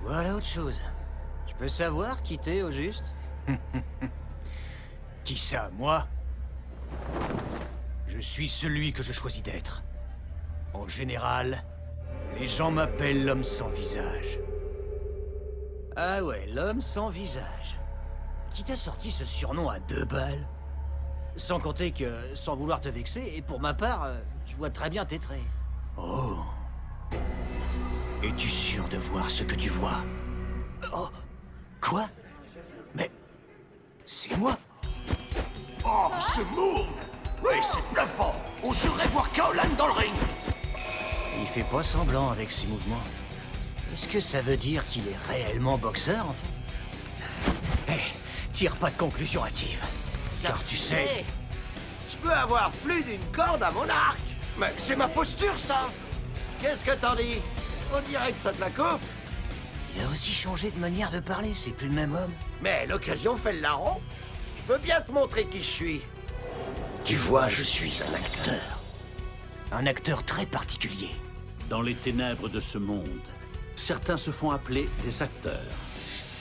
Voilà autre chose. Je peux savoir qui t'es, au juste? Qui ça, moi? Je suis celui que je choisis d'être. En général, les gens m'appellent l'homme sans visage. Ah ouais, l'homme sans visage. Qui t'a sorti ce surnom à 2 balles? Sans compter que, sans vouloir te vexer, et pour ma part, je vois très bien tes traits. Oh. Es-tu sûr de voir ce que tu vois? Oh. Quoi? Mais... c'est moi. Oh, ce move! Oui, c'est bluffant! On jurerait voir Kaolan dans le ring! Il fait pas semblant avec ses mouvements. Est-ce que ça veut dire qu'il est réellement boxeur, en fait? Hé, tire pas de conclusion hâtive. Car tu sais... Je peux avoir plus d'une corde à mon arc! Mais c'est ma posture, ça! Qu'est-ce que t'en dis? On dirait que ça te la coupe! Il a aussi changé de manière de parler, c'est plus le même homme. Mais l'occasion fait le larron. Je peux bien te montrer qui je suis. Tu vois, je suis un acteur. Un acteur très particulier. Dans les ténèbres de ce monde, certains se font appeler des acteurs.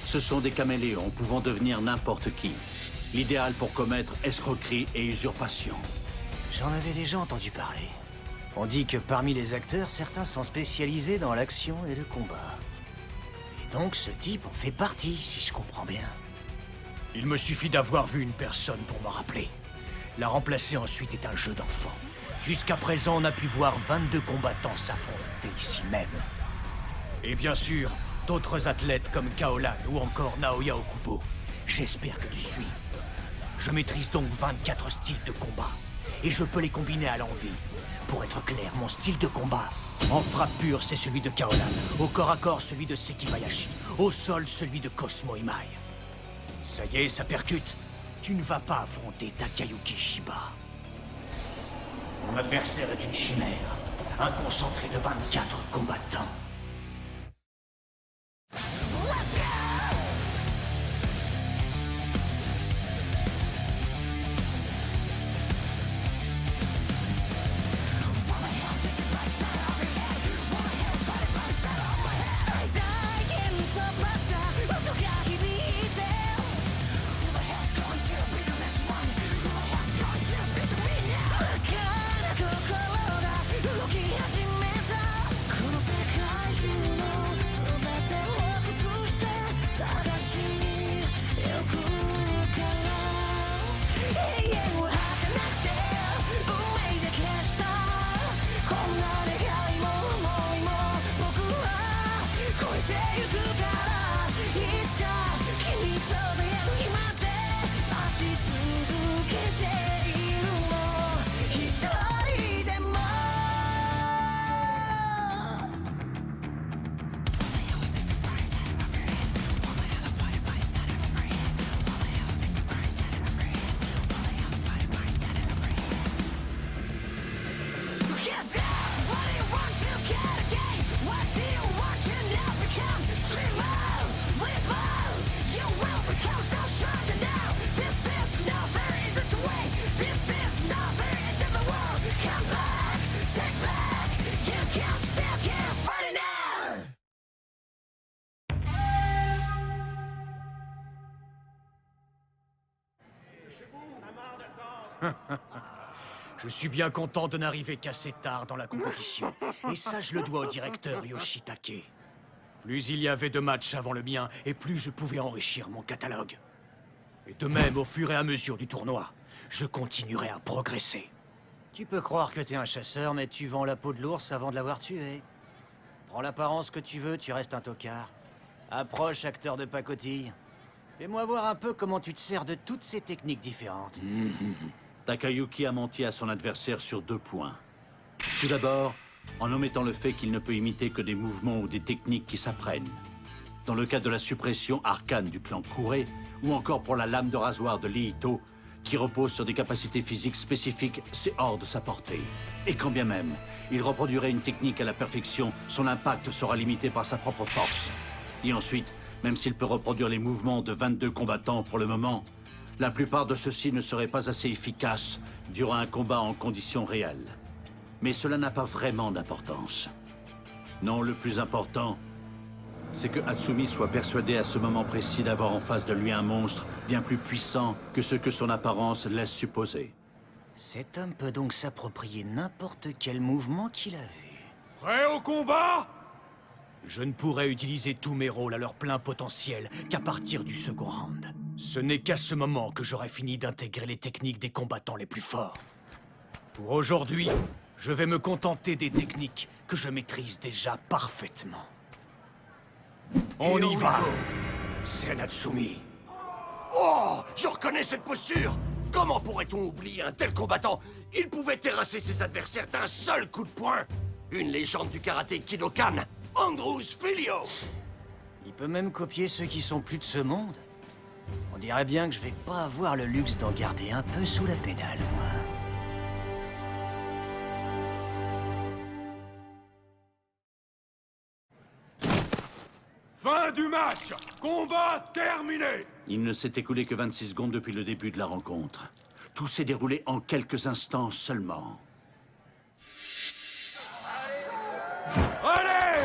Ce sont des caméléons pouvant devenir n'importe qui. L'idéal pour commettre escroquerie et usurpation. J'en avais déjà entendu parler. On dit que parmi les acteurs, certains sont spécialisés dans l'action et le combat. Et donc ce type en fait partie, si je comprends bien. Il me suffit d'avoir vu une personne pour me rappeler. La remplacer ensuite est un jeu d'enfant. Jusqu'à présent, on a pu voir 22 combattants s'affronter ici même. Et bien sûr, d'autres athlètes comme Kaolan ou encore Naoya Okubo. J'espère que tu suis. Je maîtrise donc 24 styles de combat. Et je peux les combiner à l'envie. Pour être clair, mon style de combat, en frappe pure, c'est celui de Kaolan. Au corps à corps, celui de Sekibayashi. Au sol, celui de Cosmo Imai. Ça y est, ça percute. Tu ne vas pas affronter Takayuki Shiba. Mon adversaire est une chimère. Un concentré de 24 combattants. Je suis bien content de n'arriver qu'assez tard dans la compétition. Et ça, je le dois au directeur Yoshitake. Plus il y avait de matchs avant le mien, et plus je pouvais enrichir mon catalogue. Et de même, au fur et à mesure du tournoi, je continuerai à progresser. Tu peux croire que t'es un chasseur, mais tu vends la peau de l'ours avant de l'avoir tué. Prends l'apparence que tu veux, tu restes un tocard. Approche, acteur de pacotille. Fais-moi voir un peu comment tu te sers de toutes ces techniques différentes. Takayuki a menti à son adversaire sur 2 points. Tout d'abord, en omettant le fait qu'il ne peut imiter que des mouvements ou des techniques qui s'apprennent. Dans le cas de la suppression arcane du clan Kure, ou encore pour la lame de rasoir de Liito, qui repose sur des capacités physiques spécifiques, c'est hors de sa portée. Et quand bien même, il reproduirait une technique à la perfection, son impact sera limité par sa propre force. Et ensuite, même s'il peut reproduire les mouvements de 22 combattants pour le moment, la plupart de ceux-ci ne seraient pas assez efficaces durant un combat en conditions réelles. Mais cela n'a pas vraiment d'importance. Non, le plus important, c'est que Hatsumi soit persuadé à ce moment précis d'avoir en face de lui un monstre bien plus puissant que ce que son apparence laisse supposer. Cet homme peut donc s'approprier n'importe quel mouvement qu'il a vu. Prêt au combat? Je ne pourrai utiliser tous mes rôles à leur plein potentiel qu'à partir du second round. Ce n'est qu'à ce moment que j'aurai fini d'intégrer les techniques des combattants les plus forts. Pour aujourd'hui, je vais me contenter des techniques que je maîtrise déjà parfaitement. On y va, c'est Natsumi. Oh, je reconnais cette posture! Comment pourrait-on oublier un tel combattant? Il pouvait terrasser ses adversaires d'un seul coup de poing! Une légende du karaté Kidokan, Andrews Filio! Il peut même copier ceux qui sont plus de ce monde. On dirait bien que je vais pas avoir le luxe d'en garder un peu sous la pédale, moi. Fin du match! Combat terminé! Il ne s'est écoulé que 26 secondes depuis le début de la rencontre. Tout s'est déroulé en quelques instants seulement. Allez!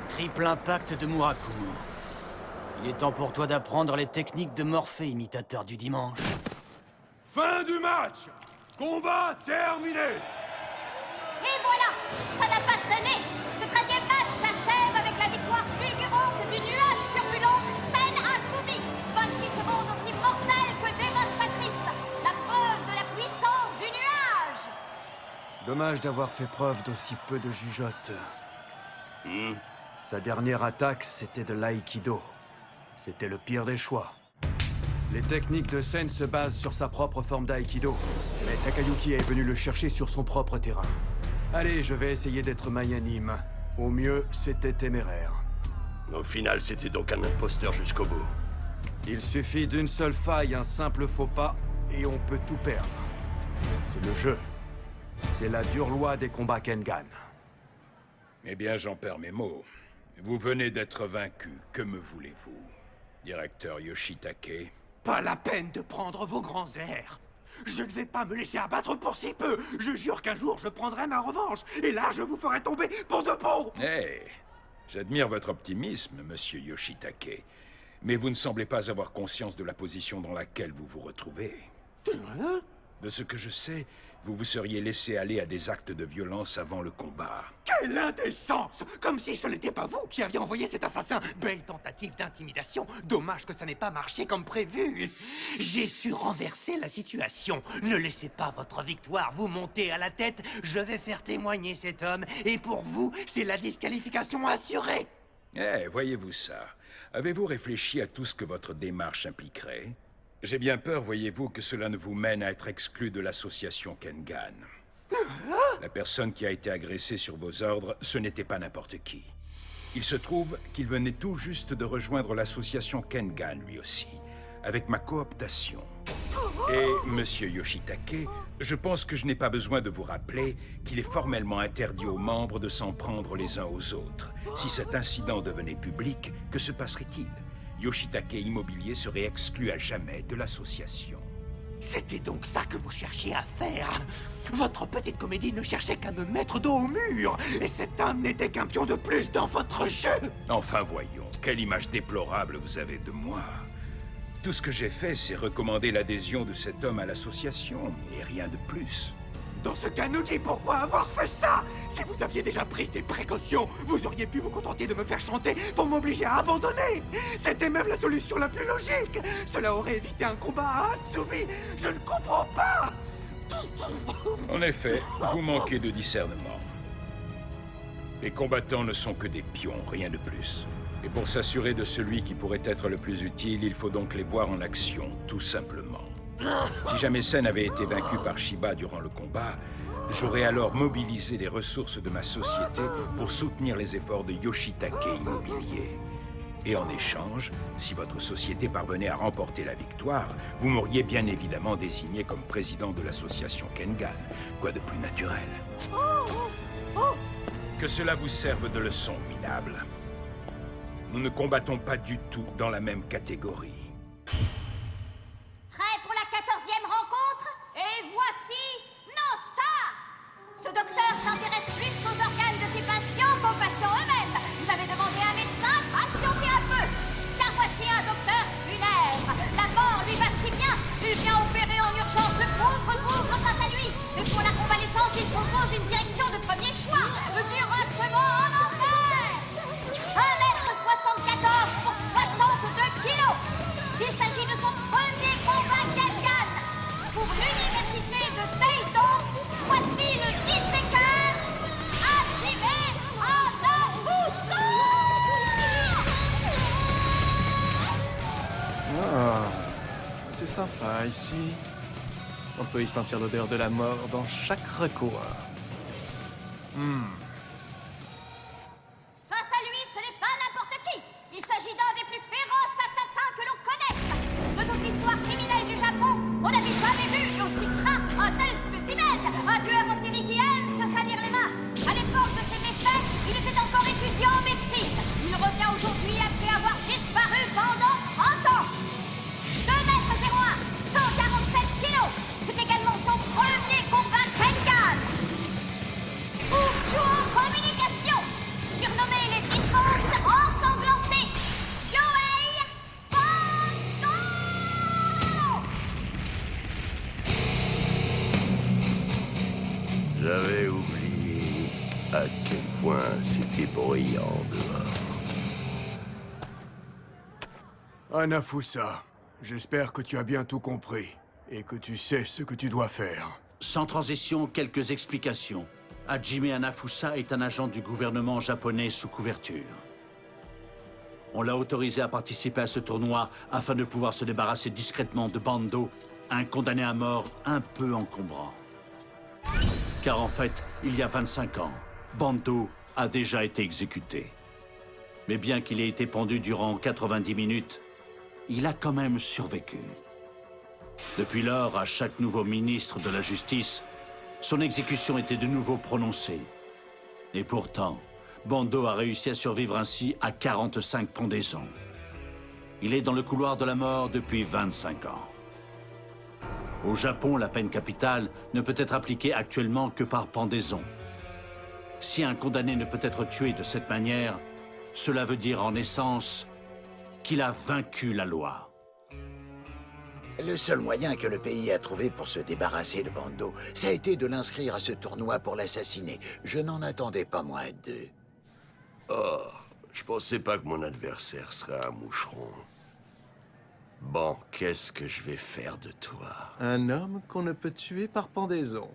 Triple impact de Murakumo. Il est temps pour toi d'apprendre les techniques de Morphée, imitateur du dimanche. Fin du match! Combat terminé! Et voilà, ça n'a pas traîné. Ce 13e match s'achève avec la victoire fulgurante du nuage turbulent Sen Hatsumi. 26 secondes aussi mortelles que dévastatrices. La preuve de la puissance du nuage. Dommage d'avoir fait preuve d'aussi peu de jugeote. Sa dernière attaque, c'était de l'aïkido. C'était le pire des choix. Les techniques de Sen se basent sur sa propre forme d'aïkido. Mais Takayuki est venu le chercher sur son propre terrain. Allez, je vais essayer d'être magnanime. Au mieux, c'était téméraire. Au final, c'était donc un imposteur jusqu'au bout. Il suffit d'une seule faille, un simple faux pas, et on peut tout perdre. C'est le jeu. C'est la dure loi des combats Kengan. Eh bien, j'en perds mes mots. Vous venez d'être vaincu. Que me voulez-vous, directeur Yoshitake? Pas la peine de prendre vos grands airs. Je ne vais pas me laisser abattre pour si peu. Je jure qu'un jour, je prendrai ma revanche. Et là, je vous ferai tomber pour de bon. Eh, j'admire votre optimisme, monsieur Yoshitake. Mais vous ne semblez pas avoir conscience de la position dans laquelle vous vous retrouvez. De ce que je sais, vous vous seriez laissé aller à des actes de violence avant le combat. Quelle indécence! Comme si ce n'était pas vous qui aviez envoyé cet assassin. Belle tentative d'intimidation. Dommage que ça n'ait pas marché comme prévu. J'ai su renverser la situation. Ne laissez pas votre victoire vous monter à la tête. Je vais faire témoigner cet homme. Et pour vous, c'est la disqualification assurée. Eh, voyez-vous ça? Avez-vous réfléchi à tout ce que votre démarche impliquerait? J'ai bien peur, voyez-vous, que cela ne vous mène à être exclu de l'association Kengan. La personne qui a été agressée sur vos ordres, ce n'était pas n'importe qui. Il se trouve qu'il venait tout juste de rejoindre l'association Kengan, lui aussi, avec ma cooptation. Et, monsieur Yoshitake, je pense que je n'ai pas besoin de vous rappeler qu'il est formellement interdit aux membres de s'en prendre les uns aux autres. Si cet incident devenait public, que se passerait-il? Yoshitake Immobilier serait exclu à jamais de l'association. C'était donc ça que vous cherchiez à faire. Votre petite comédie ne cherchait qu'à me mettre dos au mur. Et cet homme n'était qu'un pion de plus dans votre jeu. Enfin voyons, quelle image déplorable vous avez de moi. Tout ce que j'ai fait, c'est recommander l'adhésion de cet homme à l'association, et rien de plus. Dans ce cas, nous dit pourquoi avoir fait ça. Si vous aviez déjà pris ces précautions, vous auriez pu vous contenter de me faire chanter pour m'obliger à abandonner. C'était même la solution la plus logique. Cela aurait évité un combat à Hatsumi. Je ne comprends pas. En effet, vous manquez de discernement. Les combattants ne sont que des pions, rien de plus. Et pour s'assurer de celui qui pourrait être le plus utile, il faut donc les voir en action, tout simplement. Si jamais Sen avait été vaincu par Shiba durant le combat, J'aurais alors mobilisé les ressources de ma société pour soutenir les efforts de Yoshitake Immobilier. Et en échange, si votre société parvenait à remporter la victoire, vous m'auriez bien évidemment désigné comme président de l'association Kengan. Quoi de plus naturel? Que cela vous serve de leçon, minable. Nous ne combattons pas du tout dans la même catégorie. Prêt pour la 14e rencontre? Et voici nos stars! Ce docteur s'intéresse plus aux organes de ses patients qu'aux patients eux-mêmes. Vous avez demandé à un médecin, patientez un peu. Car voici un docteur lunaire. La mort lui va si bien, il vient opérer en urgence le pauvre grâce à lui. Et pour la convalescence, il propose une direction de premier choix. Directement en enfer. 1m74 pour 62 kilos. Il s'agit de son premier combat Kengan. Pour l'université de Taito, voici le disséqueur Hajime Hanafusa. Ah, c'est sympa ici. On peut y sentir l'odeur de la mort dans chaque recoin. Face à lui, ce n'est pas n'importe qui. Il s'agit d'un des plus féroces assassins que l'on connaisse. De toute l'histoire criminelle du Japon, on n'avait jamais vu aussi craint un tel spécimen. Un tueur en série qui aime se salir les mains. À l'époque de ses méfaits, il était encore étudiant en médecine. Il revient aujourd'hui après avoir disparu pendant 30 ans. 2m01, 147 kilos. C'est également son premier combat Kengan. Joue en communication, surnommé les défenses ensanglantées, Yohei Bando. J'avais oublié à quel point c'était bruyant dehors. Hanafusa, j'espère que tu as bien tout compris et que tu sais ce que tu dois faire. Sans transition, quelques explications. Hajime Hanafusa est un agent du gouvernement japonais sous couverture. On l'a autorisé à participer à ce tournoi afin de pouvoir se débarrasser discrètement de Bando, un condamné à mort un peu encombrant. Car en fait, il y a 25 ans, Bando a déjà été exécuté. Mais bien qu'il ait été pendu durant 90 minutes, il a quand même survécu. Depuis lors, à chaque nouveau ministre de la Justice, son exécution était de nouveau prononcée. Et pourtant, Bando a réussi à survivre ainsi à 45 pendaisons. Il est dans le couloir de la mort depuis 25 ans. Au Japon, la peine capitale ne peut être appliquée actuellement que par pendaison. Si un condamné ne peut être tué de cette manière, cela veut dire en essence qu'il a vaincu la loi. Le seul moyen que le pays a trouvé pour se débarrasser de Bando, ça a été de l'inscrire à ce tournoi pour l'assassiner. Je n'en attendais pas moins d'eux. Oh, je pensais pas que mon adversaire serait un moucheron. Bon, qu'est-ce que je vais faire de toi? Un homme qu'on ne peut tuer par pendaison.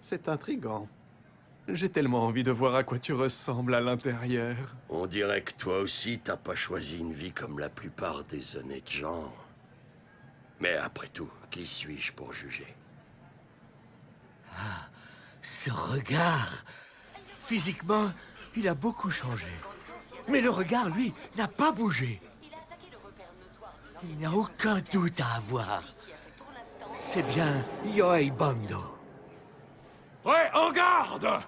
C'est intriguant. J'ai tellement envie de voir à quoi tu ressembles à l'intérieur. On dirait que toi aussi, t'as pas choisi une vie comme la plupart des honnêtes gens. Mais après tout, qui suis-je pour juger? Ah, ce regard! Physiquement, il a beaucoup changé. Mais le regard, lui, n'a pas bougé. Il n'y a aucun doute à avoir. C'est bien Yohei Bando. Prêt, en garde!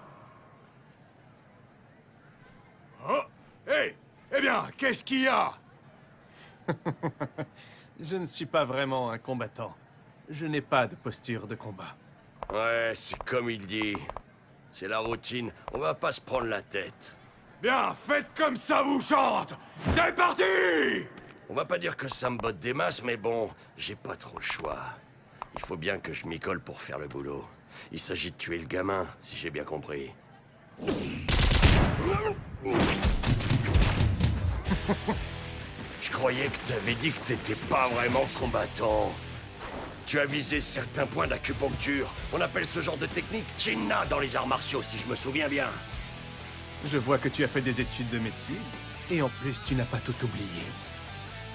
Oh, hé! Eh bien, qu'est-ce qu'il y a? Je ne suis pas vraiment un combattant. Je n'ai pas de posture de combat. Ouais, c'est comme il dit. C'est la routine, on va pas se prendre la tête. Bien, faites comme ça vous chante! C'est parti! On va pas dire que ça me botte des masses, mais bon, j'ai pas trop le choix. Il faut bien que je m'y colle pour faire le boulot. Il s'agit de tuer le gamin, si j'ai bien compris. Je croyais que t'avais dit que t'étais pas vraiment combattant. Tu as visé certains points d'acupuncture. On appelle ce genre de technique Chinna dans les arts martiaux, si je me souviens bien. Je vois que tu as fait des études de médecine. Et en plus, tu n'as pas tout oublié.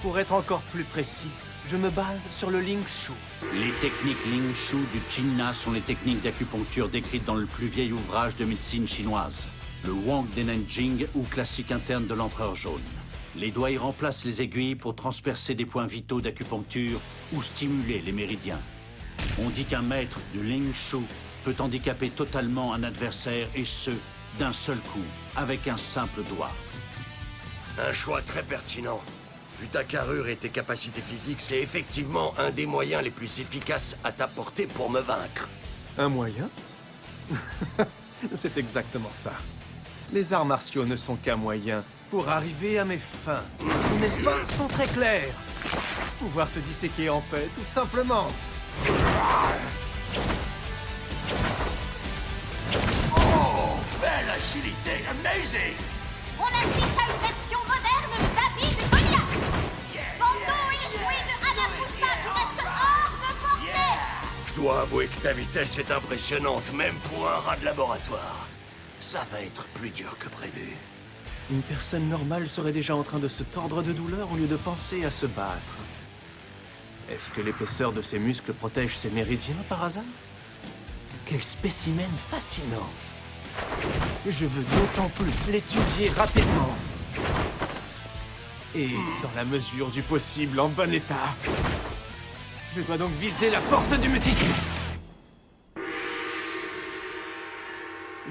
Pour être encore plus précis, Je me base sur le Ling Shu. Les techniques Ling Shu du Qinna sont les techniques d'acupuncture décrites dans le plus vieil ouvrage de médecine chinoise, le Wang de Nanjing ou classique interne de l'Empereur jaune. Les doigts y remplacent les aiguilles pour transpercer des points vitaux d'acupuncture ou stimuler les méridiens. On dit qu'un maître du Ling Shu peut handicaper totalement un adversaire, et ce, d'un seul coup, avec un simple doigt. Un choix très pertinent. Vu ta carrure et tes capacités physiques, c'est effectivement un des moyens les plus efficaces à ta portée pour me vaincre. Un moyen? C'est exactement ça. Les arts martiaux ne sont qu'un moyen pour arriver à mes fins. Mes fins sont très claires. Pouvoir te disséquer en paix, tout simplement. Oh, belle agilité, amazing! On assiste à une version moderne de David Goliath. Bando échoué de Hanafusa qui reste hors de portée. Je dois avouer que ta vitesse est impressionnante, même pour un rat de laboratoire. Ça va être plus dur que prévu. Une personne normale serait déjà en train de se tordre de douleur au lieu de penser à se battre. Est-ce que l'épaisseur de ses muscles protège ses méridiens par hasard? Quel spécimen fascinant! Je veux d'autant plus l'étudier rapidement. Et dans la mesure du possible, en bon état. Je dois donc viser la porte du mutisme.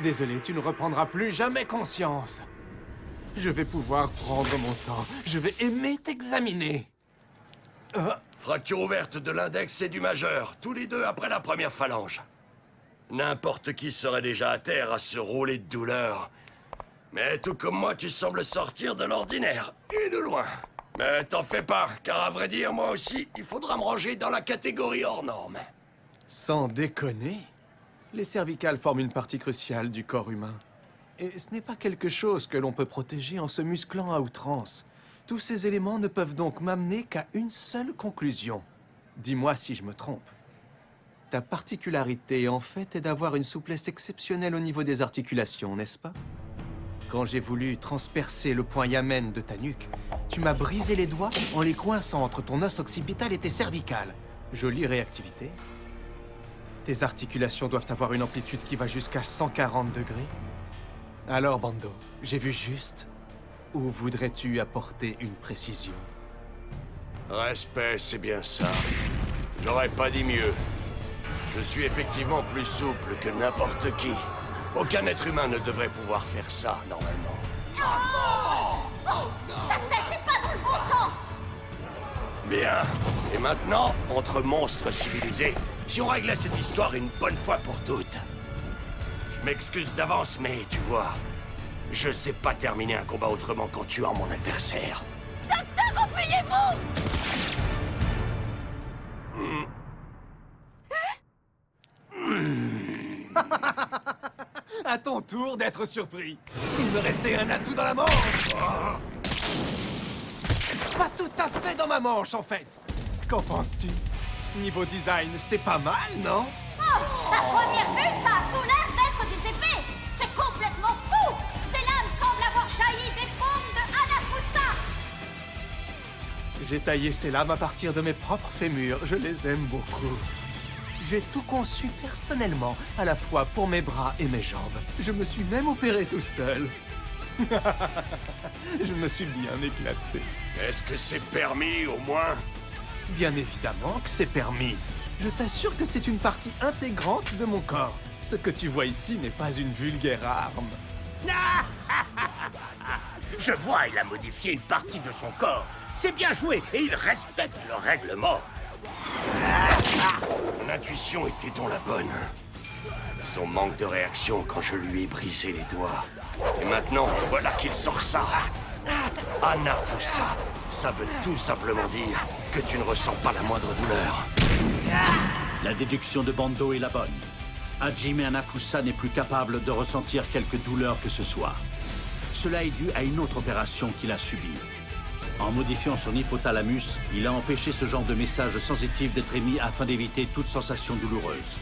Désolé, tu ne reprendras plus jamais conscience. Je vais pouvoir prendre mon temps. Je vais aimer t'examiner. Fracture ouverte de l'index et du majeur, tous les deux après la première phalange. N'importe qui serait déjà à terre à se rouler de douleur. Mais tout comme moi, tu sembles sortir de l'ordinaire, et de loin. Mais t'en fais pas, car à vrai dire, moi aussi, il faudra me ranger dans la catégorie hors norme. Sans déconner, les cervicales forment une partie cruciale du corps humain. Et ce n'est pas quelque chose que l'on peut protéger en se musclant à outrance. Tous ces éléments ne peuvent donc m'amener qu'à une seule conclusion. Dis-moi si je me trompe. Ta particularité, en fait, est d'avoir une souplesse exceptionnelle au niveau des articulations, n'est-ce pas? Quand j'ai voulu transpercer le point yamen de ta nuque, tu m'as brisé les doigts en les coinçant entre ton os occipital et tes cervicales. Jolie réactivité. Tes articulations doivent avoir une amplitude qui va jusqu'à 140 degrés. Alors, Bando, j'ai vu juste. Ou voudrais-tu apporter une précision? Respect, c'est bien ça. J'aurais pas dit mieux. Je suis effectivement plus souple que n'importe qui. Aucun être humain ne devrait pouvoir faire ça, normalement. Sa tête n'est pas dans le bon sens. Bien. Et maintenant, entre monstres civilisés, si on réglait cette histoire une bonne fois pour toutes. Je m'excuse d'avance, mais tu vois, je sais pas terminer un combat autrement qu'en tuant mon adversaire. Docteur, enfuyez-vous! À ton tour d'être surpris. Il me restait un atout dans la manche. Pas tout à fait dans ma manche, en fait. Qu'en penses-tu? Niveau design, c'est pas mal, non? À première vue, ça a tout l'air d'être des épées. C'est complètement fou. Des lames semblent avoir jailli des paumes de Hanafusa. J'ai taillé ces lames à partir de mes propres fémurs. Je les aime beaucoup. J'ai tout conçu personnellement, à la fois pour mes bras et mes jambes. Je me suis même opéré tout seul. Je me suis bien éclaté. Est-ce que c'est permis, au moins? Bien évidemment que c'est permis. Je t'assure que c'est une partie intégrante de mon corps. Ce que tu vois ici n'est pas une vulgaire arme. Je vois, il a modifié une partie de son corps. C'est bien joué et il respecte le règlement. Mon intuition était donc la bonne. Son manque de réaction quand je lui ai brisé les doigts. Et maintenant, voilà qu'il sort ça. Hanafusa. Ça veut tout simplement dire que tu ne ressens pas la moindre douleur. La déduction de Bando est la bonne. Hajime Hanafusa n'est plus capable de ressentir quelque douleur que ce soit. Cela est dû à une autre opération qu'il a subie. En modifiant son hypothalamus, il a empêché ce genre de message sensitif d'être émis afin d'éviter toute sensation douloureuse.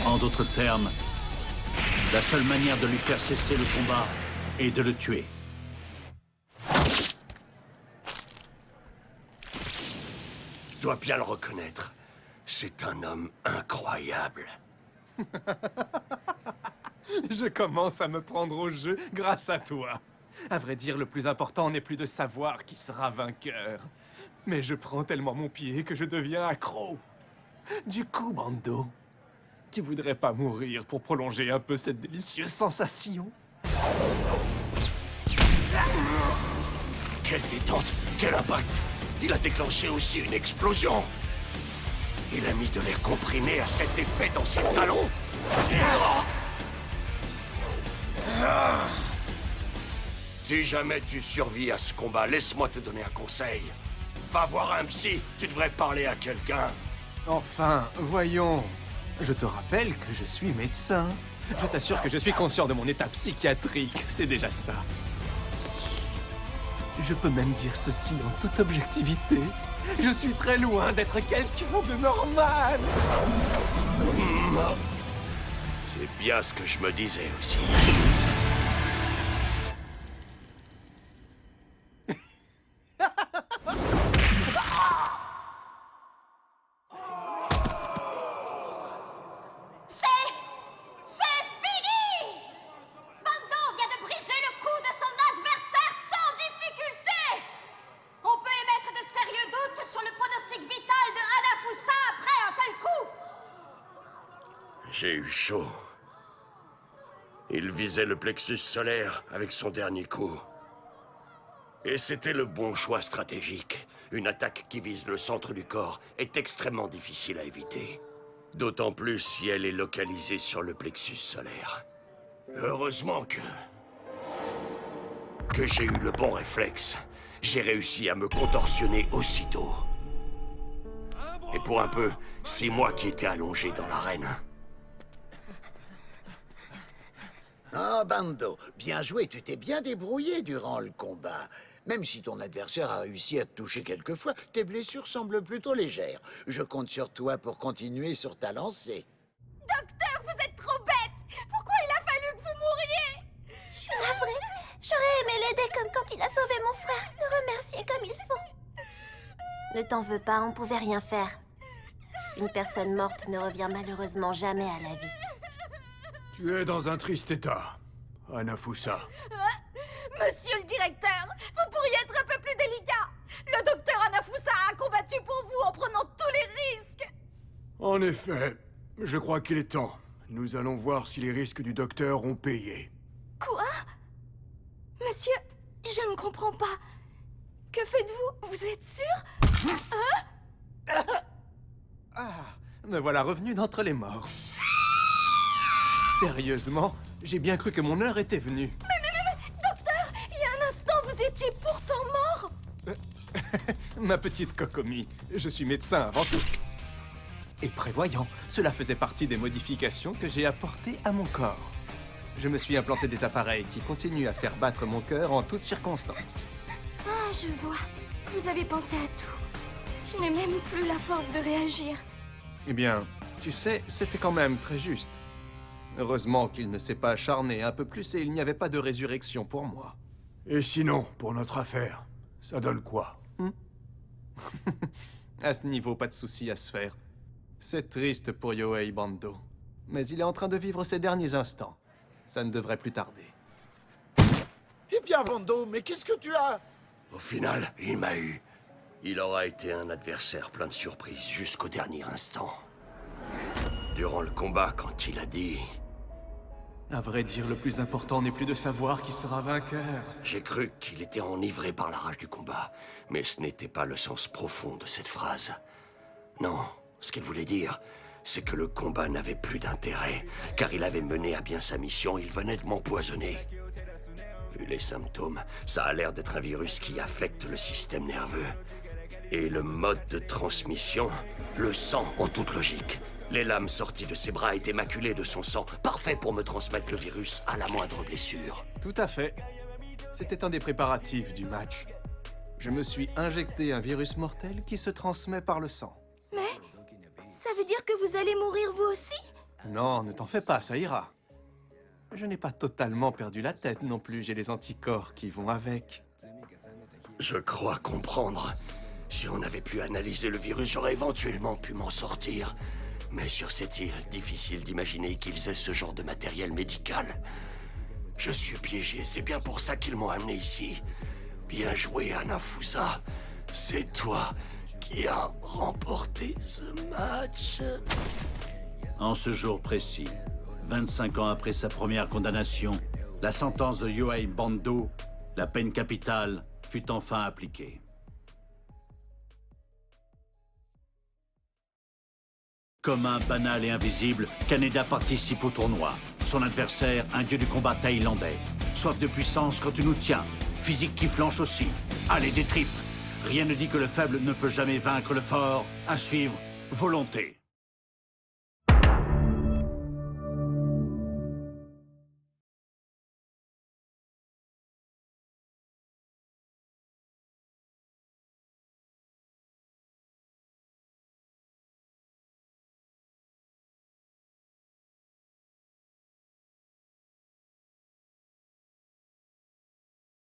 En d'autres termes, la seule manière de lui faire cesser le combat est de le tuer. dois bien le reconnaître. C'est un homme incroyable. Je commence à me prendre au jeu grâce à toi. À vrai dire, le plus important n'est plus de savoir qui sera vainqueur. Mais je prends tellement mon pied que je deviens accro. Du coup, Bando, tu voudrais pas mourir pour prolonger un peu cette délicieuse sensation? Quelle détente! Quel impact! Il a déclenché aussi une explosion! Il a mis de l'air comprimé à cet effet dans ses talons! Si jamais tu survis à ce combat, laisse-moi te donner un conseil. Va voir un psy, tu devrais parler à quelqu'un. Enfin, voyons. Je te rappelle que je suis médecin. Je t'assure que je suis conscient de mon état psychiatrique, c'est déjà ça. Je peux même dire ceci en toute objectivité. Je suis très loin d'être quelqu'un de normal. C'est bien ce que je me disais aussi. J'ai eu chaud. Il visait le plexus solaire avec son dernier coup. Et c'était le bon choix stratégique. Une attaque qui vise le centre du corps est extrêmement difficile à éviter. D'autant plus si elle est localisée sur le plexus solaire. Heureusement que j'ai eu le bon réflexe. J'ai réussi à me contorsionner aussitôt. Et pour un peu, c'est moi qui étais allongé dans l'arène. Ah, Bando, bien joué, tu t'es bien débrouillé durant le combat. Même si ton adversaire a réussi à te toucher quelques fois, tes blessures semblent plutôt légères. Je compte sur toi pour continuer sur ta lancée. Docteur, vous êtes trop bête! Pourquoi il a fallu que vous mouriez? Je suis navrée. J'aurais aimé l'aider comme quand il a sauvé mon frère. Le remercier comme il faut. Ne t'en veux pas, on pouvait rien faire. Une personne morte ne revient malheureusement jamais à la vie. Tu es dans un triste état, Hanafusa. Monsieur le directeur, vous pourriez être un peu plus délicat. Le docteur Hanafusa a combattu pour vous en prenant tous les risques. En effet, je crois qu'il est temps. Nous allons voir si les risques du docteur ont payé. Quoi? Monsieur, je ne comprends pas. Que faites-vous? Vous êtes sûr? Hein? Ah, me voilà revenu d'entre les morts. Sérieusement, j'ai bien cru que mon heure était venue. Mais, docteur, il y a un instant, vous étiez pourtant mort. Ma petite Kokomi, je suis médecin avant tout. Et prévoyant, cela faisait partie des modifications que j'ai apportées à mon corps. Je me suis implanté des appareils qui continuent à faire battre mon cœur en toutes circonstances. Ah, je vois. Vous avez pensé à tout. Je n'ai même plus la force de réagir. Eh bien, tu sais, c'était quand même très juste. Heureusement qu'il ne s'est pas acharné un peu plus et il n'y avait pas de résurrection pour moi. Et sinon, pour notre affaire, ça donne quoi? À ce niveau, pas de souci à se faire. C'est triste pour Yohei Bando. Mais il est en train de vivre ses derniers instants. Ça ne devrait plus tarder. Eh bien, Bando, mais qu'est-ce que tu as? Au final, il m'a eu. Il aura été un adversaire plein de surprises jusqu'au dernier instant. Durant le combat, quand il a dit... À vrai dire, le plus important n'est plus de savoir qui sera vainqueur. J'ai cru qu'il était enivré par la rage du combat, mais ce n'était pas le sens profond de cette phrase. Non, ce qu'il voulait dire, c'est que le combat n'avait plus d'intérêt, car il avait mené à bien sa mission, il venait de m'empoisonner. Vu les symptômes, ça a l'air d'être un virus qui affecte le système nerveux. Et le mode de transmission, le sang en toute logique. Les lames sorties de ses bras étaient maculées de son sang, parfait pour me transmettre le virus à la moindre blessure. Tout à fait. C'était un des préparatifs du match. Je me suis injecté un virus mortel qui se transmet par le sang. Mais ça veut dire que vous allez mourir vous aussi? Non, ne t'en fais pas, ça ira. Je n'ai pas totalement perdu la tête non plus, j'ai les anticorps qui vont avec. Je crois comprendre. Si on avait pu analyser le virus, j'aurais éventuellement pu m'en sortir. Mais sur cette île, difficile d'imaginer qu'ils aient ce genre de matériel médical. Je suis piégé, c'est bien pour ça qu'ils m'ont amené ici. Bien joué, Hanafusa. C'est toi qui as remporté ce match. En ce jour précis, 25 ans après sa première condamnation, la sentence de Yohei Bando, la peine capitale, fut enfin appliquée. Commun, banal et invisible, Kaneda participe au tournoi. Son adversaire, un dieu du combat thaïlandais. Soif de puissance quand tu nous tiens. Physique qui flanche aussi. Allez, des tripes. Rien ne dit que le faible ne peut jamais vaincre le fort. À suivre, Volonté.